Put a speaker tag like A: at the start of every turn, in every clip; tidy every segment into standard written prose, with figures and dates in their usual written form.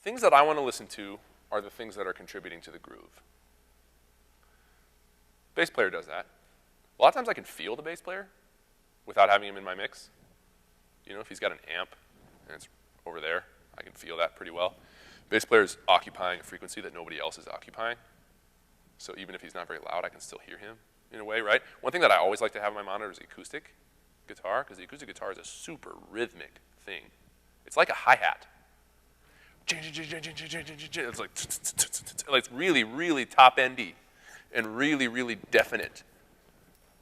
A: things that I want to listen to are the things that are contributing to the groove. Bass player does that. A lot of times I can feel the bass player without having him in my mix. You know, if he's got an amp and it's over there, I can feel that pretty well. Bass player is occupying a frequency that nobody else is occupying. So even if he's not very loud, I can still hear him in a way, right? One thing that I always like to have on my monitor is the acoustic guitar, because the acoustic guitar is a super rhythmic thing. It's like a hi-hat. It's like, it's really, really top-endy and really, really definite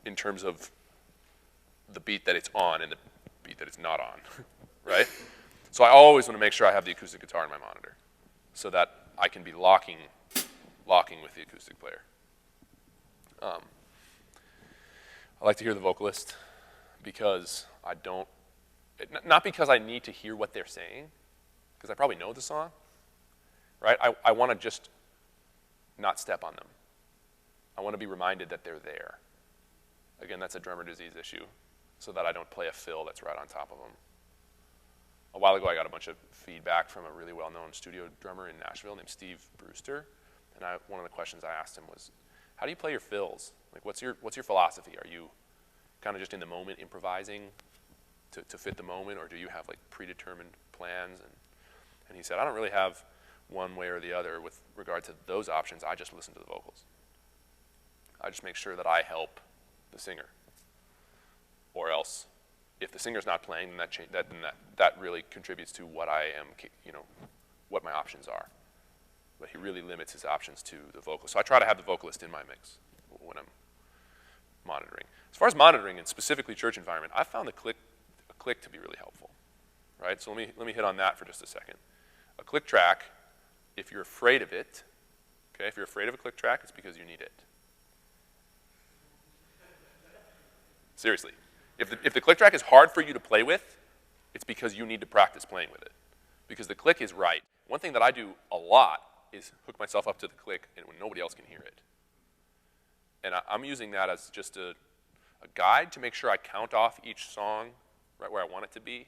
A: in terms of the beat that it's on and the beat that it's not on, right? So I always want to make sure I have the acoustic guitar in my monitor so that I can be locking with the acoustic player. I like to hear the vocalist because I don't, not because I need to hear what they're saying, because I probably know the song, right? I want to just not step on them. I want to be reminded that they're there. Again, that's a drummer disease issue, so that I don't play a fill that's right on top of them. A while ago, I got a bunch of feedback from a really well-known studio drummer in Nashville named Steve Brewster, and one of the questions I asked him was, how do you play your fills? Like, what's your philosophy? Are you kind of just in the moment improvising to fit the moment, or do you have like predetermined plans? And he said, I don't really have one way or the other with regard to those options. I just listen to the vocals. I just make sure that I help the singer. Or else, if the singer's not playing, then that really contributes to what I am, you know, what my options are. But he really limits his options to the vocalist. So I try to have the vocalist in my mix when I'm monitoring. As far as monitoring, and specifically church environment, I found a click to be really helpful, right? So let me hit on that for just a second. A click track, if you're afraid of it, okay, if you're afraid of a click track, it's because you need it. Seriously. If the click track is hard for you to play with, it's because you need to practice playing with it. Because the click is right. One thing that I do a lot is hook myself up to the click and when nobody else can hear it. And I'm using that as just a guide to make sure I count off each song right where I want it to be,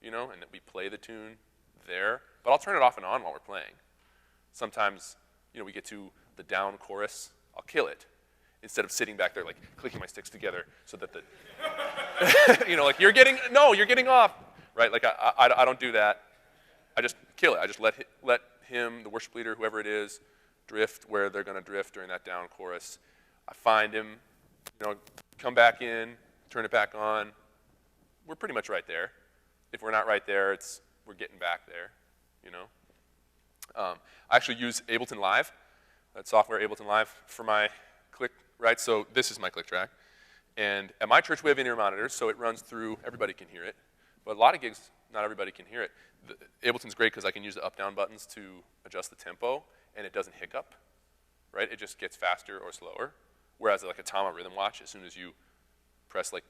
A: you know, and that we play the tune there. But I'll turn it off and on while we're playing. Sometimes, you know, we get to the down chorus, I'll kill it. Instead of sitting back there like clicking my sticks together so that the, you know, like you're getting off, right? Like I don't do that. I just kill it. I just let him, the worship leader, whoever it is, drift where they're going to drift during that down chorus. I find him, you know, come back in, turn it back on. We're pretty much right there. If we're not right there, we're getting back there, you know. I actually use Ableton Live, that software Ableton Live, for my click, right? So this is my click track. And at my church, we have in-ear monitors, so it runs through, everybody can hear it. But a lot of gigs, not everybody can hear it. Ableton's great because I can use the up-down buttons to adjust the tempo, and it doesn't hiccup, right? It just gets faster or slower. Whereas like a Tama Rhythm Watch, as soon as you press like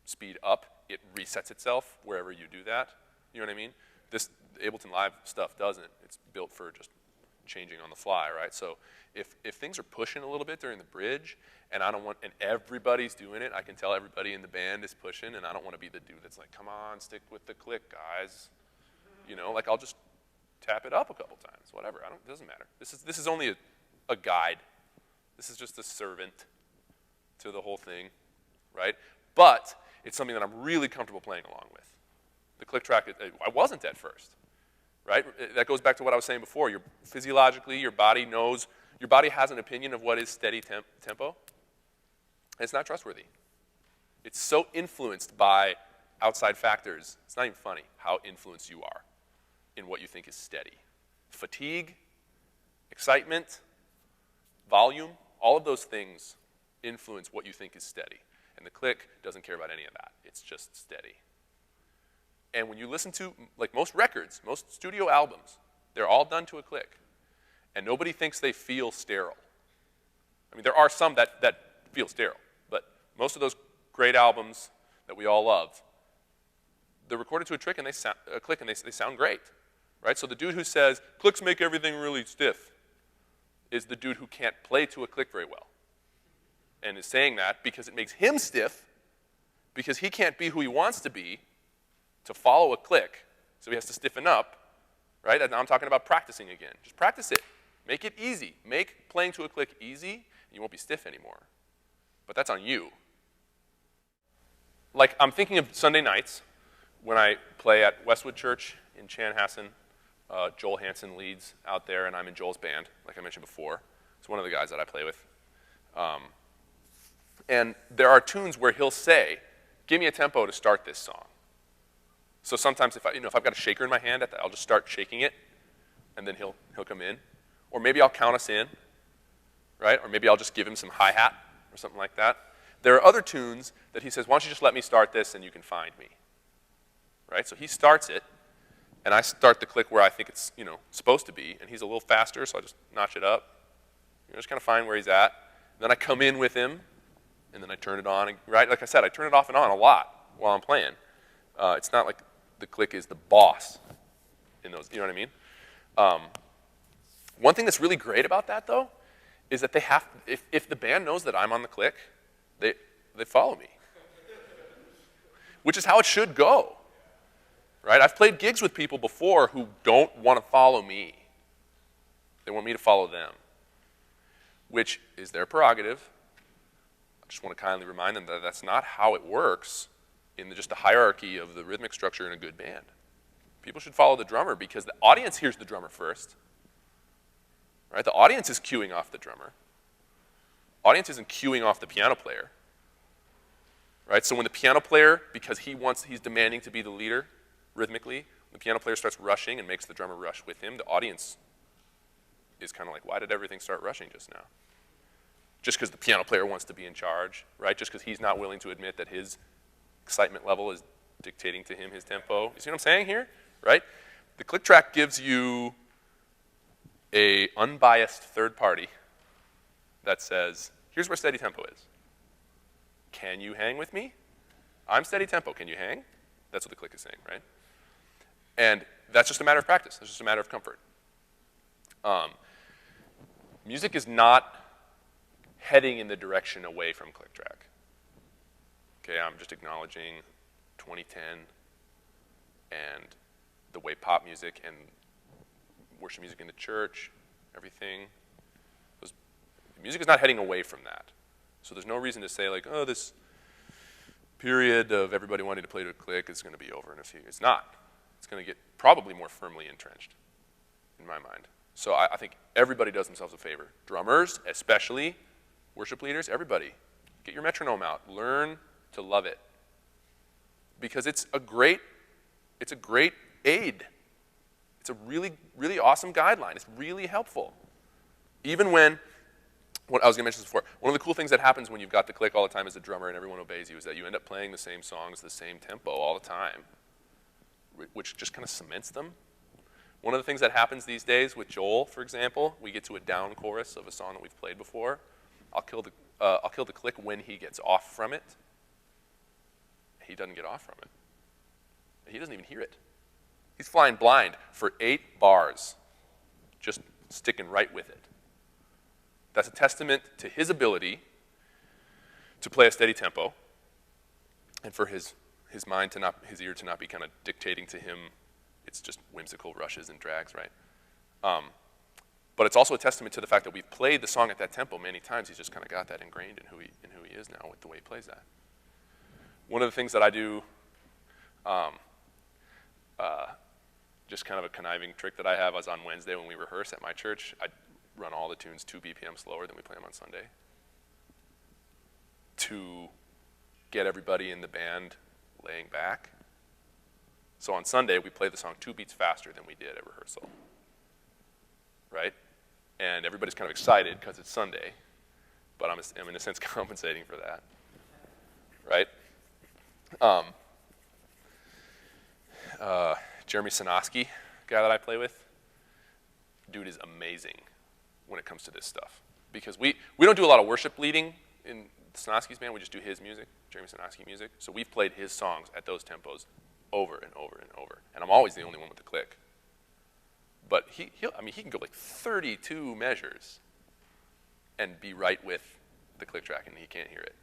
A: speed up, it resets itself wherever you do that. You know what I mean? This Ableton Live stuff doesn't. It's built for just changing on the fly, right? So if things are pushing a little bit during the bridge, and everybody's doing it, I can tell everybody in the band is pushing, and I don't want to be the dude that's like, come on, stick with the click, guys. You know, like I'll just tap it up a couple times, whatever. It doesn't matter. This is only a guide. This is just a servant to the whole thing, right? But it's something that I'm really comfortable playing along with. The click track, I wasn't at first, right? That goes back to what I was saying before. Physiologically, your body has an opinion of what is steady tempo. And it's not trustworthy. It's so influenced by outside factors. It's not even funny how influenced you are in what you think is steady. Fatigue, excitement, volume, all of those things influence what you think is steady. And the click doesn't care about any of that. It's just steady. And when you listen to, like most records, most studio albums, they're all done to a click. And nobody thinks they feel sterile. I mean, there are some that feel sterile, but most of those great albums that we all love, they're recorded to a click and they sound great, right? So the dude who says, clicks make everything really stiff, is the dude who can't play to a click very well. And is saying that because it makes him stiff, because he can't be who he wants to be to follow a click, so he has to stiffen up, right? And now I'm talking about practicing again. Just practice it. Make it easy. Make playing to a click easy, and you won't be stiff anymore. But that's on you. Like, I'm thinking of Sunday nights when I play at Westwood Church in Chanhassen. Joel Hansen leads out there, and I'm in Joel's band, like I mentioned before. It's one of the guys that I play with. And there are tunes where he'll say, give me a tempo to start this song. So sometimes if I've got a shaker in my hand, I'll just start shaking it, and then he'll come in. Or maybe I'll count us in, right? Or maybe I'll just give him some hi-hat or something like that. There are other tunes that he says, why don't you just let me start this and you can find me, right? So he starts it, and I start the click where I think it's supposed to be, and he's a little faster, so I just notch it up. Just kind of find where he's at. Then I come in with him, and then I turn it on, right? Like I said, I turn it off and on a lot while I'm playing. It's not like the click is the boss in those, you know what I mean? One thing that's really great about that, though, is that if the band knows that I'm on the click, they follow me, which is how it should go, right? I've played gigs with people before who don't want to follow me. They want me to follow them, which is their prerogative. I just want to kindly remind them that that's not how it works in just the hierarchy of the rhythmic structure in a good band. People should follow the drummer because the audience hears the drummer first, right? The audience is cueing off the drummer. Audience isn't cueing off the piano player, right? So when the piano player, because he's demanding to be the leader rhythmically, the piano player starts rushing and makes the drummer rush with him, the audience is kind of like, why did everything start rushing just now? Just because the piano player wants to be in charge, right? Just because he's not willing to admit that his excitement level is dictating to him his tempo. You see what I'm saying here, right? The click track gives you a unbiased third party that says, here's where steady tempo is. Can you hang with me? I'm steady tempo. Can you hang? That's what the click is saying, right? And that's just a matter of practice. That's just a matter of comfort. Music is not heading in the direction away from click track. Okay, I'm just acknowledging 2010 and the way pop music and worship music in the church, everything. Music is not heading away from that. So there's no reason to say like, oh, this period of everybody wanting to play to a click is going to be over in a few years. It's not. It's going to get probably more firmly entrenched, in my mind. So I think everybody does themselves a favor. Drummers, especially, worship leaders, everybody. Get your metronome out. Learn to love it. Because it's a great aid. It's a really, really awesome guideline. It's really helpful. Even when, what I was going to mention this before, one of the cool things that happens when you've got the click all the time as a drummer and everyone obeys you is that you end up playing the same songs, the same tempo all the time, which just kind of cements them. One of the things that happens these days with Joel, for example, we get to a down chorus of a song that we've played before. I'll kill the click when he gets off from it. He doesn't get off from it. He doesn't even hear it. He's flying blind for 8 bars, just sticking right with it. That's a testament to his ability to play a steady tempo, and for his mind to not, his ear to not be kind of dictating to him. It's just whimsical rushes and drags, right? But it's also a testament to the fact that we've played the song at that tempo many times. He's just kind of got that ingrained in who he is now with the way he plays that. One of the things that I do, just kind of a conniving trick that I have, is on Wednesday when we rehearse at my church, I run all the tunes 2 BPM slower than we play them on Sunday to get everybody in the band laying back. So on Sunday, we play the song 2 beats faster than we did at rehearsal, right? And everybody's kind of excited because it's Sunday, but I'm in a sense compensating for that, right? Jeremy Sanoski, guy that I play with, dude is amazing when it comes to this stuff. Because we don't do a lot of worship leading in Sanoski's band, we just do his music, Jeremy Sanoski music. So we've played his songs at those tempos over and over and over. And I'm always the only one with the click. But he can go like 32 measures and be right with the click track and he can't hear it,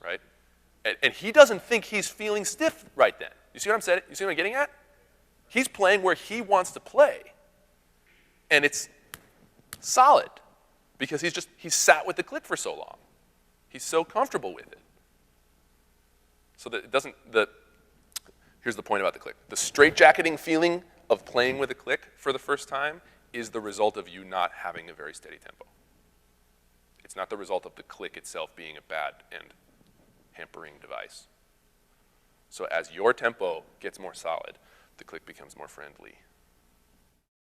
A: right? And he doesn't think he's feeling stiff right then. You see what I'm saying? You see what I'm getting at? He's playing where he wants to play. And it's solid because he's sat with the click for so long. He's so comfortable with it. So that it doesn't, here's the point about the click. The straitjacketing feeling of playing with a click for the first time is the result of you not having a very steady tempo. It's not the result of the click itself being a bad and hampering device. So as your tempo gets more solid, the click becomes more friendly.